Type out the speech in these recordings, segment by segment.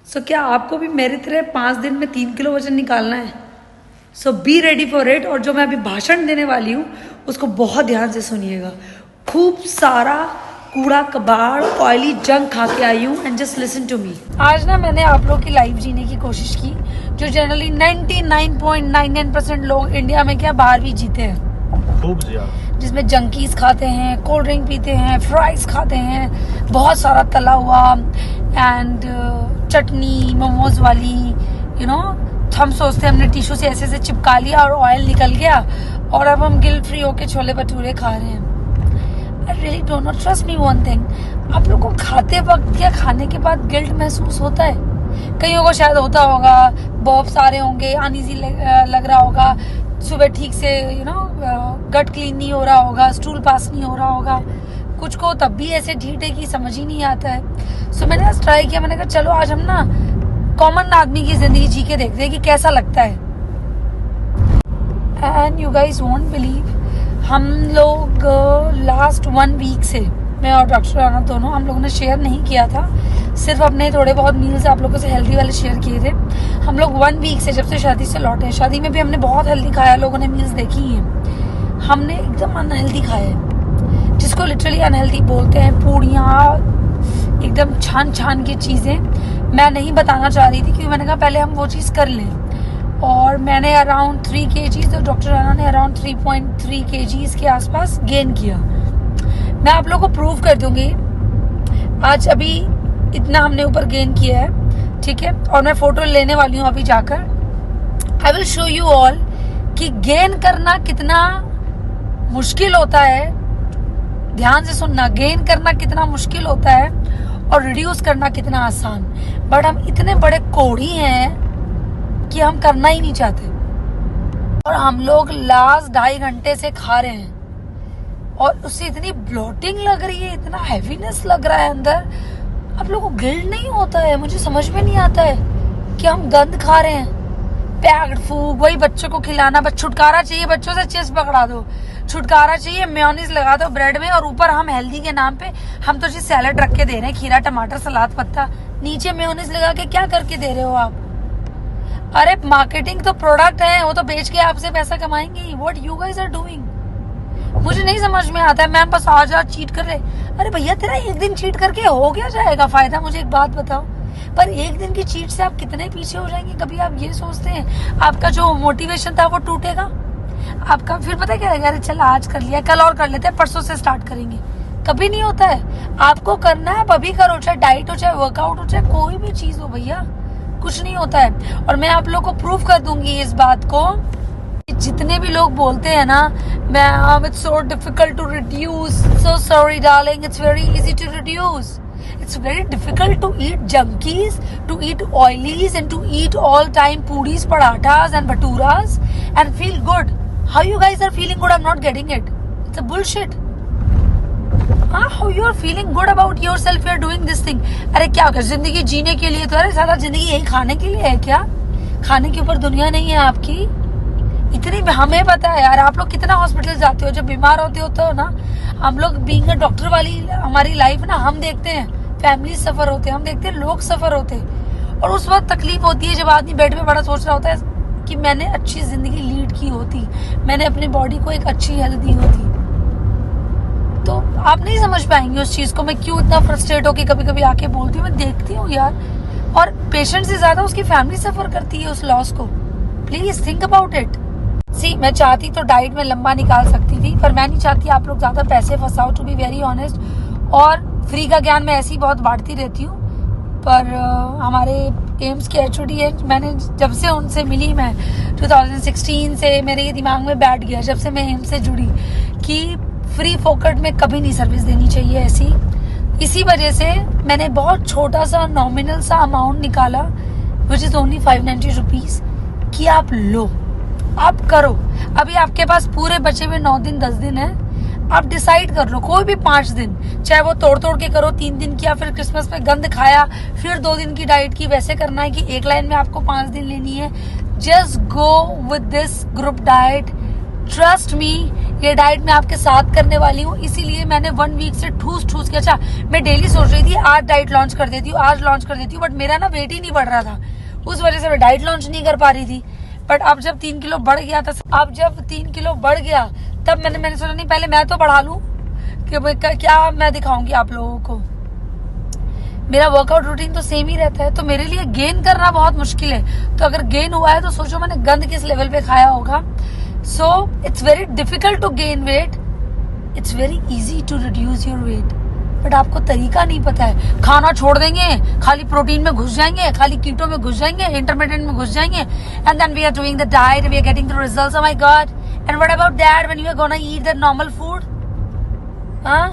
सो क्या आपको भी मेरी तरह 5 दिन में 3 किलो वजन निकालना है? सो बी रेडी फॉर इट। और जो मैं अभी भाषण देने वाली हूँ उसको बहुत ध्यान से सुनिएगा। खूब सारा कूड़ा कबाड़ ऑयली जंक खा के आई हूँ and just listen to me. आज ना मैंने आप लोग की लाइफ जीने की कोशिश की जो जनरली 99.99% लोग इंडिया में क्या बाहर भी जीते हैं, खूब ज्यादा, जिसमें जंकीज खाते हैं, कोल्ड ड्रिंक पीते हैं, फ्राइज खाते हैं, बहुत सारा तला हुआ एंड चटनी मोमोज वाली हम सोचते हैं हमने टिश्यू से ऐसे ऐसे चिपका लिया और ऑयल निकल गया और अब हम गिल्ट फ्री होके छोले भटूरे खा रहे हैं। I really don't know, trust me one thing, आप लोग को खाते वक्त या खाने के बाद गिल्ट महसूस होता है? कईयों को शायद होता होगा, बहुत सारे होंगे, अनईजी लग रहा होगा, सुबह ठीक से गट क्लीन नहीं हो रहा होगा, स्टूल पास नहीं हो रहा होगा, कुछ को तब भी ऐसे ढीठ है कि समझ ही नहीं आता है। सो मैंने आज ट्राई किया, मैंने कहा चलो आज हम ना कॉमन आदमी की जिंदगी जी के देखते हैं कि कैसा लगता है। And you guys won't believe, हम लोग लास्ट 1 वीक से, मैं और डॉक्टर राना दोनों, हम लोगों ने शेयर नहीं किया था, सिर्फ अपने थोड़े बहुत मील्स आप लोगों से हेल्दी वाले शेयर किए थे। हम लोग 1 वीक से, जब से शादी से लौटे हैं, शादी में भी हमने बहुत हेल्दी खाया, लोगों ने मील्स देखी हैं, हमने एकदम अनहेल्दी खाया है, जिसको लिटरली अनहेल्दी बोलते हैं। पूड़ियाँ, एकदम छान की चीज़ें मैं नहीं बताना चाह रही थी क्योंकि मैंने कहा पहले हम वो चीज़ कर लें। और मैंने अराउंड 3 kgs और डॉक्टर राना ने अराउंड 3.3 kgs के आसपास गेन किया। मैं आप लोगों को प्रूव कर दूंगी, आज अभी इतना हमने ऊपर गेन किया है, ठीक है, और मैं फोटो लेने वाली हूँ अभी जाकर। I will show you all कि गेन करना कितना मुश्किल होता है। ध्यान से सुनना, गेन करना कितना मुश्किल होता है और रिड्यूस करना कितना आसान। बट हम इतने बड़े कोढ़ी हैं कि हम करना ही नहीं चाहते, और हम लोग लास्ट 2.5 घंटे से खा रहे हैं और उससे इतनी ब्लोटिंग लग रही है, इतना हैवीनेस लग रहा है अंदर। आप लोगों को गिल्ट नहीं होता है? मुझे समझ में नहीं आता है कि हम गंद खा रहे हैं, पैक्ड फूड, वही बच्चों को खिलाना। बस छुटकारा चाहिए, बच्चों से चिप्स पकड़ा दो, छुटकारा चाहिए, मेयोनीज लगा दो ब्रेड में, और ऊपर हम हेल्दी के नाम पे हम तो जी सैलेड रख के दे रहे हैं, खीरा टमाटर सलाद पत्ता, नीचे मेयोनीज लगा के क्या करके दे रहे हो आप? अरे मार्केटिंग तो प्रोडक्ट है, वो तो बेच के आपसे पैसा कमाएंगे। What you guys are doing, मुझे नहीं समझ में आता है। मैं बस आज चीट कर रहे। अरे भैया, तेरा एक दिन चीट करके हो गया जाएगा फायदा? मुझे एक बात बताओ, पर एक दिन की चीट से आप कितने पीछे हो जाएंगे? कभी आप ये सोचते हैं आपका जो मोटिवेशन था वो टूटेगा? आपका फिर पता है क्या है, अरे चल आज कर लिया, कल और कर लेते हैं, परसों से स्टार्ट करेंगे। कभी नहीं होता है। आपको करना है आप अभी करो, चाहे डाइट हो, चाहे वर्कआउट हो, चाहे कोई भी चीज हो भैया, कुछ नहीं होता है। और मैं आप लोग को प्रूव कर दूंगी इस बात को। जितने भी लोग बोलते हैं ना, मैं it's so difficult to reduce, so sorry darling, it's very easy to reduce. It's very difficult to eat junkies, to eat oilies, and to eat all time puris, parathas, and bhaturas, and feel good. How you guys are feeling good? I'm not getting it. It's a bullshit. How you are feeling good about yourself? You are doing this thing. अरे क्या कर, जिंदगी जीने के लिए तो, अरे सारा जिंदगी यही खाने के लिए है क्या? खाने के ऊपर दुनिया नहीं है आपकी? इतनी हमें पता है यार। आप लोग कितना हॉस्पिटल जाते हो, जब बीमार होते हो तो ना, हम लोग बीइंग अ डॉक्टर वाली हमारी लाइफ ना, हम देखते हैं फैमिली सफर होते हैं, हम देखते हैं लोग सफर होते हैं, और उस वक्त तकलीफ होती है जब आदमी बेड में बड़ा सोच रहा होता है कि मैंने अच्छी जिंदगी लीड की होती, मैंने अपनी बॉडी को एक अच्छी हेल्थ दी होती। तो आप नहीं समझ पाएंगे उस चीज को। मैं क्यों इतना फ्रस्ट्रेट होके कभी कभी आके बोलती हूँ, मैं देखती हूँ यार, और पेशेंट से ज्यादा उसकी फैमिली सफर करती है उस लॉस को। Please think about it. See, मैं चाहती तो डाइट में लंबा निकाल सकती थी, पर मैं नहीं चाहती आप लोग ज्यादा पैसे फंसाओ, टू बी वेरी ऑनेस्ट। और फ्री का ज्ञान मैं ऐसे ही बहुत बांटती रहती हूँ, पर हमारे एम्स के HOD है, मैंने जब से उनसे मिली, मैं 2016 से मेरे ये दिमाग में बैठ गया, जब से मैं एम्स से जुड़ी, कि फ्री फोकट में कभी नहीं सर्विस देनी चाहिए ऐसी। इसी वजह से मैंने बहुत छोटा सा नॉमिनल सा अमाउंट निकाला, विच इज ओनली 590 रुपीज, कि आप लो, आप करो। अभी आपके पास पूरे बचे हुए 9 दिन 10 दिन है, आप डिसाइड कर लो, कोई भी 5 दिन, चाहे वो तोड़ के करो, 3 दिन किया, फिर क्रिसमस पे गंद खाया, फिर 2 दिन की डाइट की। वैसे करना है कि एक लाइन में आपको 5 दिन लेनी है। Just go with this group diet, trust me, ये डाइट मैं आपके साथ करने वाली हूँ, इसीलिए मैंने 1 वीक से ठूस के, अच्छा मैं डेली सोच रही थी आज डाइट लॉन्च कर देती हूँ, आज लॉन्च कर देती हूँ, बट मेरा ना वेट ही नहीं बढ़ रहा था, उस वजह से मैं डाइट लॉन्च नहीं कर पा रही थी। बट अब जब 3 किलो बढ़ गया तब मैंने सोचा नहीं पहले मैं तो बढ़ा लूँ कि क्या मैं दिखाऊंगी आप लोगों को। मेरा वर्कआउट रूटीन तो सेम ही रहता है, तो मेरे लिए गेन करना बहुत मुश्किल है। तो अगर गेन हुआ है तो सोचो मैंने गंद किस लेवल पे खाया होगा। So it's very difficult to gain weight, it's very easy to reduce your weight, but आपको तरीका नहीं पता है। खाना छोड़ देंगे, खाली प्रोटीन में घुस जाएंगे, खाली कीटो में घुस जाएंगे, इंटरमीडिएट में घुस जाएंगे, and then we are doing the diet, we are getting the results, oh my god, and what about that when you are gonna eat the normal food. हाँ,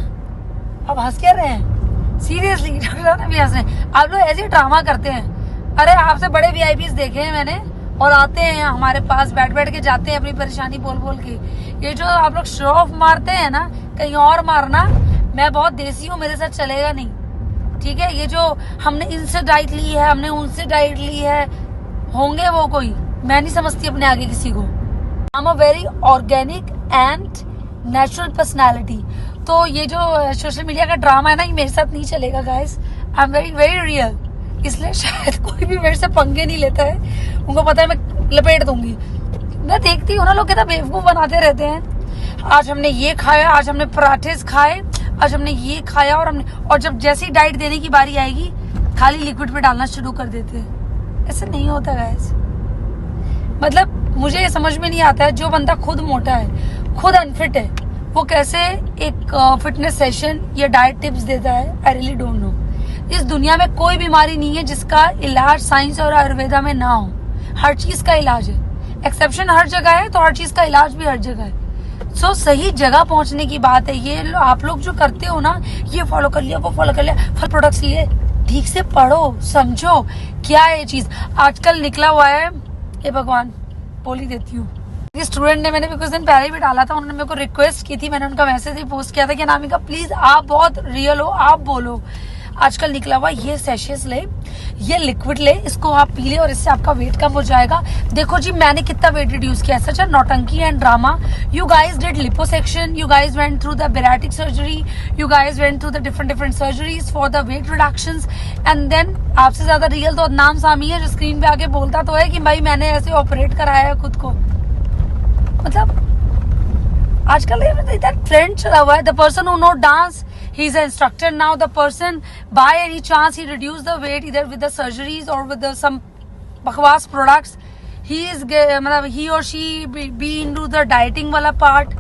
अब हंस क्या रहे हैं? सीरियसली डॉक्टर भी हंस रहे हैं। आप लोग ऐसे ड्रामा करते हैं। अरे आपसे बड़े वीआईपीज देखे हैं मैंने, और आते हैं हमारे पास बैठ के जाते हैं अपनी परेशानी बोल के। ये जो आप लोग शो ऑफ मारते हैं ना, कहीं और मारना, मैं बहुत देसी हूँ, मेरे साथ चलेगा नहीं, ठीक है। ये जो हमने इनसे डाइट ली है, हमने उनसे डाइट ली है, होंगे वो कोई, मैं नहीं समझती अपने आगे किसी को। I am a very organic and natural personality. तो ये जो सोशल मीडिया का ड्रामा है ना, ये मेरे साथ नहीं चलेगा guys. I am very very real, इसलिए शायद कोई भी मेरे से पंगे नहीं लेता है। उनको पता है मैं लपेट दूंगी। मैं देखती हूँ ना, लोग कितना बेवकूफ बनाते रहते हैं। आज हमने ये खाया, आज हमने पराठे खाए, आज हमने ये खाया, और जब जैसी डाइट देने की बारी आएगी खाली लिक्विड पे डालना शुरू कर देते हैं। ऐसा नहीं होता गाइस। मतलब मुझे ये समझ में नहीं आता है, जो बंदा खुद मोटा है, खुद अनफिट है, वो कैसे एक फिटनेस सेशन या डाइट टिप्स देता है। I really don't know. इस दुनिया में कोई बीमारी नहीं है जिसका इलाज साइंस और आयुर्वेदा में ना हो। हर चीज का इलाज है, एक्सेप्शन हर जगह है, तो हर चीज का इलाज भी हर जगह है। सो सही जगह पहुंचने की बात है। ये आप लोग जो करते हो ना, ये फॉलो कर लिया, वो फॉलो कर लिया, फल प्रोडक्ट्स लिए, ठीक से पढ़ो, समझो क्या है ये चीज। आजकल निकला हुआ है, ये भगवान बोल ही देती हूँ। स्टूडेंट ने, मैंने भी कुछ दिन पहले भी डाला था, उन्होंने मेरे को रिक्वेस्ट की थी, मैंने उनका मैसेज ही पोस्ट किया था कि अनामिका प्लीज आप बहुत रियल हो, आप बोलो। आजकल निकला हुआ ये सेशेस ले, ये लिक्विड ले, इसको आप पी ले और इससे आपका वेट कम हो जाएगा। देखो जी मैंने कितना वेट रिड्यूस किया, such a nautanki and drama. You guys did liposuction, you guys went through the bariatric surgery, you guys went through the different surgeries for the weight reductions, and then आपसे ज्यादा real तो अदनाम सामी है, जो screen पे आके बोलता तो है कि भाई मैंने ऐसे ऑपरेट कराया है खुद को। मतलब आजकल ट्रेंड चला हुआ है। The person who know dance, he is an instructor now. The person by any chance he reduced the weight either with the surgeries or with some बकवास products, he is मतलब he or she be into the dieting वाला part।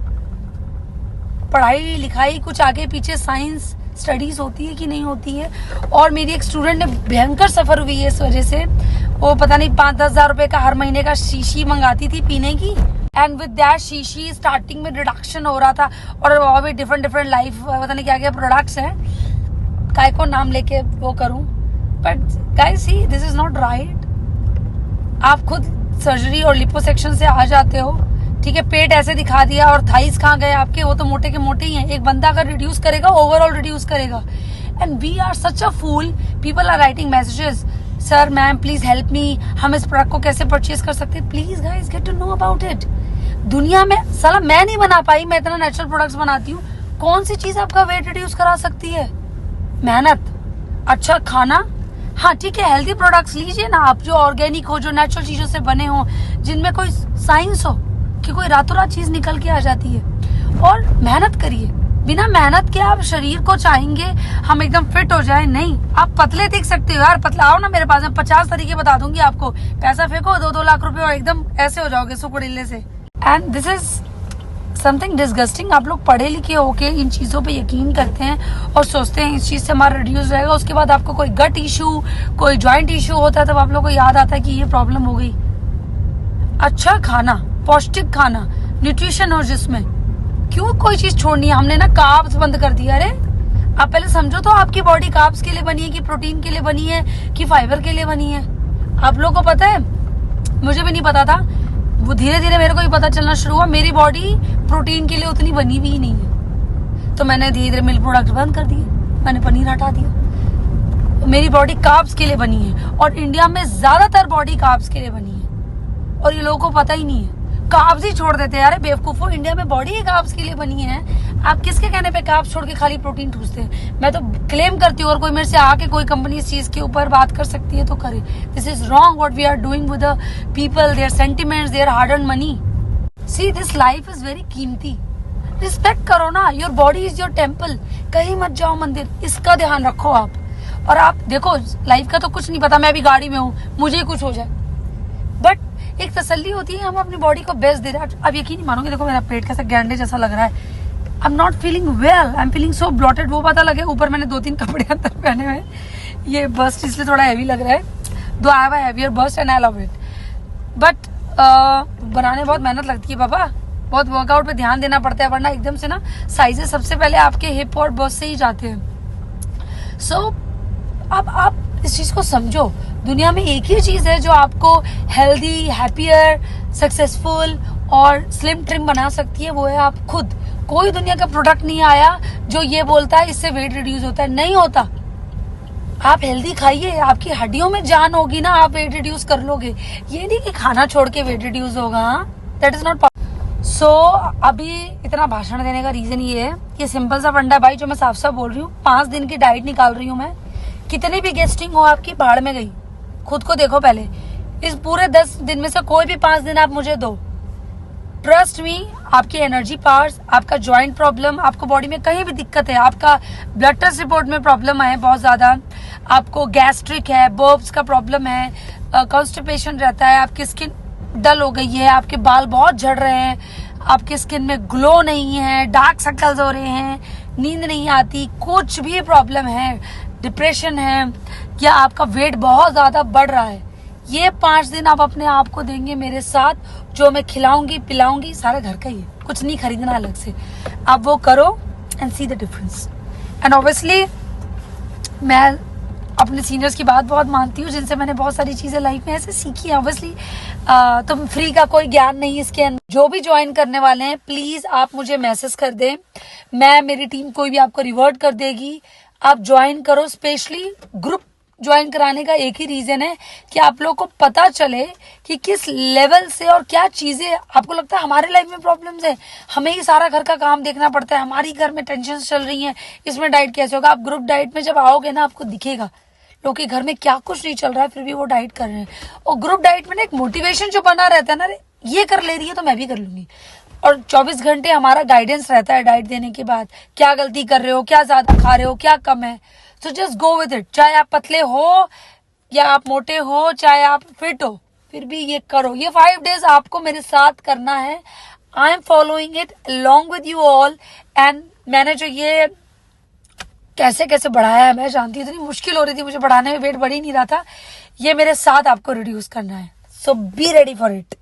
पढ़ाई लिखाई कुछ आगे पीछे science studies होती है कि नहीं होती है। और मेरी एक स्टूडेंट ने भयंकर सफर हुई है इस वजह से। वो पता नहीं 5-10 हजार रुपए का हर महीने का शीशी मंगाती थी पीने की, एंड विद दैट शीशी स्टार्टिंग में रिडक्शन हो रहा था, और भी डिफरेंट लाइफ पता नहीं क्या क्या प्रोडक्ट्स हैं, काय को नाम लेके वो करूं। But guys see, this is not right. आप खुद सर्जरी और लिपोसेक्शन से आ जाते हो, ठीक है, पेट ऐसे दिखा दिया और थाइस कहाँ गए आपके, वो तो मोटे के मोटे ही हैं। एक बंदा अगर रिड्यूस करेगा, ओवरऑल रिड्यूस करेगा। And we are such a fool, people are writing messages, sir ma'am please help me, हम इस प्रोडक्ट को कैसे परचेज कर सकते हैं। Please guys get to know about it. दुनिया में साला मैं नहीं बना पाई, मैं इतना नेचुरल प्रोडक्ट्स बनाती हूँ, कौन सी चीज आपका वेट रिड्यूस करा सकती है? मेहनत, अच्छा खाना, हाँ ठीक है, हेल्दी प्रोडक्ट्स लीजिए ना आप, जो ऑर्गेनिक हो, जो नेचुरल चीजों से बने हो, जिनमें कोई साइंस हो कि कोई रातों रात चीज निकल के आ जाती है। और मेहनत करिए, बिना मेहनत के आप शरीर को चाहेंगे हम एकदम फिट हो जाए, नहीं। आप पतले दिख सकते हो यार, पतला आओ ना मेरे पास, मैं 50 तरीके बता दूंगी आपको। पैसा फेंको 2-2 लाख रुपए और एकदम ऐसे हो जाओगे सुकुड़िल्ले से। And this is something disgusting. आप लोग पढ़े लिखे होके इन चीजों पे यकीन करते हैं और सोचते हैं इस चीज से हमारा रिड्यूस रहेगा। उसके बाद आपको कोई गट इशू, कोई जॉइंट इशू होता है, तब आप लोग को याद आता है कि ये प्रॉब्लम हो गई। अच्छा खाना, पौष्टिक खाना, न्यूट्रिशन हो जिसमें, क्यों कोई चीज छोड़नी है? हमने ना कार्ब्स बंद कर दिया। अरे आप पहले समझो तो, आपकी बॉडी कार्ब्स के लिए बनी है कि प्रोटीन के लिए बनी है कि फाइबर के लिए बनी है? आप लोगों को पता है? मुझे भी नहीं पता था, वो धीरे धीरे मेरे को ही पता चलना शुरू हुआ। मेरी बॉडी प्रोटीन के लिए उतनी बनी हुई नहीं है, तो मैंने धीरे धीरे मिल्क प्रोडक्ट बंद कर दिए, मैंने पनीर हटा दिया। मेरी बॉडी कार्ब्स के लिए बनी है, और इंडिया में ज्यादातर बॉडी कार्ब्स के लिए बनी है, और ये लोगों को पता ही नहीं है। कार्ब्स ही छोड़ देते हैं। यार बेवकूफो, इंडिया में बॉडी ही कार्ब्स के लिए बनी है। आप किसके कहने पे कार्ब्स छोड़ के खाली प्रोटीन ठूसते हैं? मैं तो क्लेम करती हूँ, और कोई मेरे से आके कोई कंपनी इस चीज के ऊपर बात कर सकती है तो करे। This is wrong what we are doing with the people, their sentiments, their hard earn money. See this life is very कीमती, रिस्पेक्ट करो ना। Your body is your temple, कहीं मत जाओ मंदिर, इसका ध्यान रखो आप। और आप देखो, लाइफ का तो कुछ नहीं पता, मैं भी गाड़ी में हूँ, मुझे कुछ हो जाए, बट एक तसल्ली होती है हम अपनी बॉडी को बेस्ट दे रहे हैं। अब यकीन नहीं मानोगे, देखो मेरा पेट कैसा गैंडे जैसा लग रहा है। I am not feeling well, I am feeling so blotted. वो पता लगे, ऊपर मैंने 2-3 कपड़े अंदर पहने हुए, ये बस्ट इसलिए थोड़ा हैवी लग रहा है। दो I have a heavier bast and I love it, but बनाने बहुत मेहनत लगती है बाबा, बहुत वर्कआउट पे ध्यान देना पड़ता है, वरना एकदम से ना साइजेस सबसे पहले आपके हिप और बस्ट से ही जाते हैं। सो अब आप इस चीज को समझो, दुनिया में एक ही चीज है जो आपको हेल्दी, हैप्पियर, सक्सेसफुल और स्लिम ट्रिम बना सकती है, वो है आप खुद। कोई दुनिया का प्रोडक्ट नहीं आया जो ये बोलता है इससे वेट रिड्यूस होता है, नहीं होता। आप हेल्दी खाइए, आपकी हड्डियों में जान होगी ना, आप वेट रिड्यूस कर लोगे। ये नहीं कि खाना छोड़ के वेट रिड्यूस होगा, दैट इज नॉट। सो अभी इतना भाषण देने का रीजन ये है, ये सिंपल सा फंडा भाई, जो मैं साफ साफ बोल रही हूँ। 5 दिन की डाइट निकाल रही हूँ मैं। कितनी भी गेस्टिंग हो आपकी, भाड़ में गई। खुद को देखो पहले, इस पूरे 10 दिन में से कोई भी 5 दिन आप मुझे दो, ट्रस्ट मी, आपकी एनर्जी पावर्स, आपका जॉइंट प्रॉब्लम, आपको बॉडी में कहीं भी दिक्कत है, आपका ब्लड टेस्ट रिपोर्ट में प्रॉब्लम है बहुत ज्यादा, आपको गैस्ट्रिक है, बर्ब्स का प्रॉब्लम है, कॉन्स्टिपेशन रहता है, आपकी स्किन डल हो गई है, आपके बाल बहुत झड़ रहे हैं, आपकी स्किन में ग्लो नहीं है, डार्क सर्कल्स हो रहे हैं, नींद नहीं आती, कुछ भी प्रॉब्लम है, डिप्रेशन है, या आपका वेट बहुत ज्यादा बढ़ रहा है, ये 5 दिन आप अपने आप को देंगे मेरे साथ। जो मैं खिलाऊंगी पिलाऊंगी सारे घर का ही है, कुछ नहीं खरीदना अलग से। आप वो करो and see the difference. And obviously मैं अपने सीनियर्स की बात बहुत मानती हूँ, जिनसे मैंने बहुत सारी चीजें लाइफ में ऐसे सीखी है। ऑब्वियसली तुम फ्री का कोई ज्ञान नहीं इसके अंदर। जो भी ज्वाइन करने वाले हैं, प्लीज आप मुझे मैसेज कर दें, मेरी टीम कोई भी आपको रिवर्ट कर देगी। आप ज्वाइन करो। स्पेशली ग्रुप ज्वाइन कराने का एक ही रीजन है कि आप लोग को पता चले कि किस लेवल से और क्या चीजें आपको लगता है हमारे लाइफ में प्रॉब्लम्स है, हमें ही सारा घर का काम देखना पड़ता है, हमारी घर में टेंशन चल रही है, इसमें डाइट कैसे होगा। आप ग्रुप डाइट में जब आओगे ना, आपको दिखेगा लोग के घर में क्या कुछ नहीं चल रहा है, फिर भी वो डाइट कर रहे हैं। और ग्रुप डाइट में ना एक मोटिवेशन जो बना रहता है ना, ये कर ले रही है तो मैं भी कर लूंगी। और 24 घंटे हमारा गाइडेंस रहता है डाइट देने के बाद, क्या गलती कर रहे हो, क्या ज्यादा खा रहे हो, क्या कम है। So just go with it. चाहे आप पतले हो या आप मोटे हो, चाहे आप फिट हो, फिर भी ये करो। ये 5 डेज आपको मेरे साथ करना है। I am following it along with you all. And मैंने जो ये कैसे कैसे बढ़ाया है, मैं जानती हूँ इतनी मुश्किल हो रही थी मुझे बढ़ाने में, वेट बढ़ ही नहीं रहा था। ये मेरे साथ आपको रिड्यूस करना है। सो बी रेडी फॉर इट।